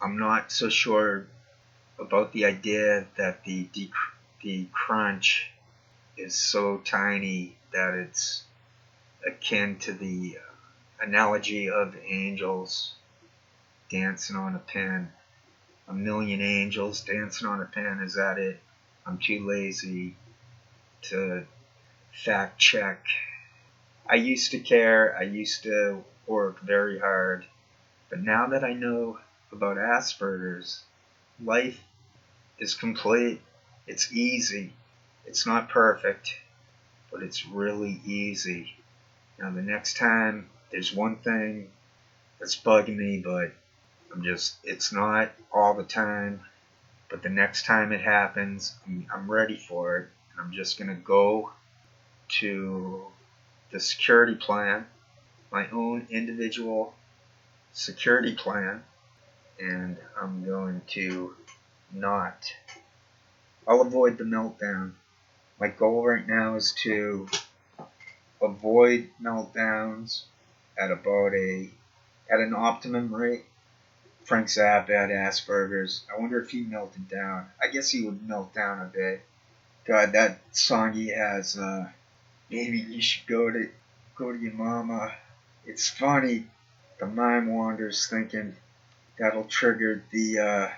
I'm not so sure about the idea that the crunch is so tiny that it's akin to the analogy of angels dancing on a pin. A million angels dancing on a pin, is that it? I'm too lazy to fact check. I used to care, I used to work very hard, but now that I know about Asperger's, life is complete. It's easy. It's not perfect, but it's really easy. Now, the next time there's one thing that's bugging me, but it's not all the time, but the next time it happens, I'm ready for it. I'm just going to go to the security plan, my own individual security plan, and I'm going to not. I'll avoid the meltdown. My goal right now is to avoid meltdowns at an optimum rate. Frank Zappa had Asperger's. I wonder if he melted down. I guess he would melt down a bit. God, that song he has, maybe you should go to your mama. It's funny. The mind wanders thinking that'll trigger the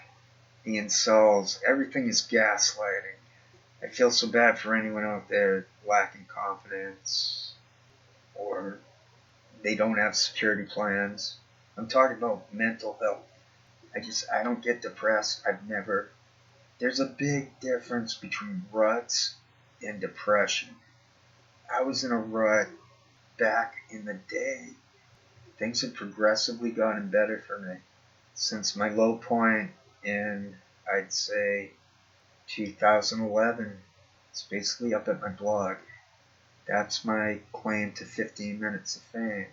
incels. Everything is gaslighting. I feel so bad for anyone out there lacking confidence or they don't have security plans. I'm talking about mental health. I don't get depressed. There's a big difference between ruts and depression. I was in a rut back in the day. Things have progressively gotten better for me since my low point in, I'd say, 2011. It's basically up at my blog. That's my claim to 15 minutes of fame.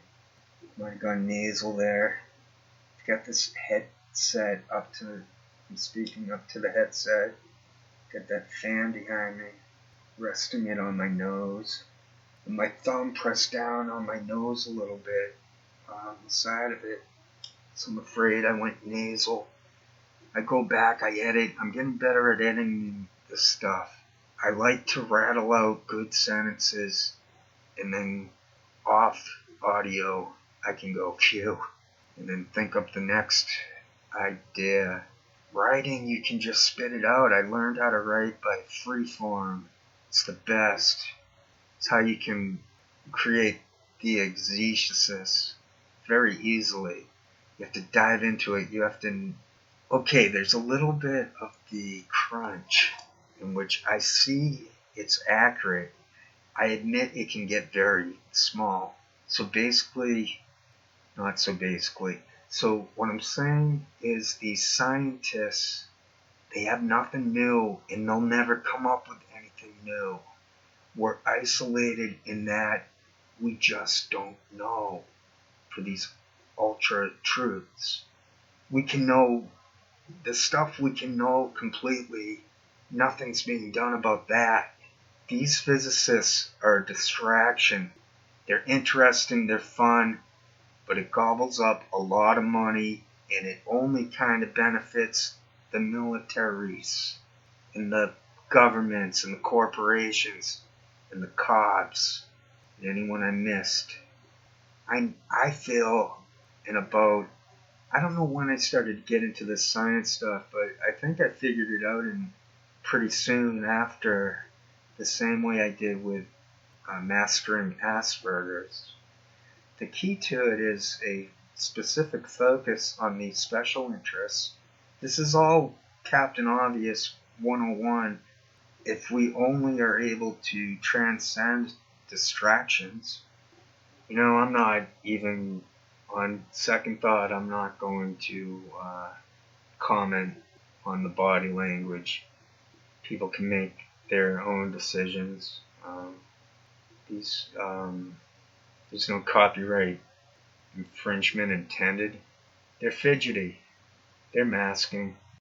Might have gone nasal there. I've got this headset I'm speaking up to the headset. Got that fan behind me, resting it on my nose. And my thumb pressed down on my nose a little bit, on the side of it. So I'm afraid I went nasal. I go back, I edit. I'm getting better at editing this stuff. I like to rattle out good sentences, and then off audio, I can go cue, and then think up the next idea. Writing, you can just spit it out. I learned how to write by freeform. It's the best. It's how you can create the exegesis very easily. You have to dive into it. Okay, there's a little bit of the crunch in which I see it's accurate. I admit it can get very small. Not so basically. So what I'm saying is these scientists, they have nothing new and they'll never come up with anything new. We're isolated in that we just don't know for these ultra truths. We can know the stuff we can know completely. Nothing's being done about that. These physicists are a distraction. They're interesting, they're fun, but it gobbles up a lot of money and it only kind of benefits the militaries and the governments and the corporations and the cops and anyone I missed. I feel in about, I don't know when I started to get into this science stuff, but I think I figured it out in pretty soon after, the same way I did with mastering Asperger's. The key to it is a specific focus on these special interests. This is all Captain Obvious 101. If we only are able to transcend distractions, I'm not even, on second thought, I'm not going to comment on the body language. People can make their own decisions. There's no copyright infringement intended. They're fidgety. They're masking.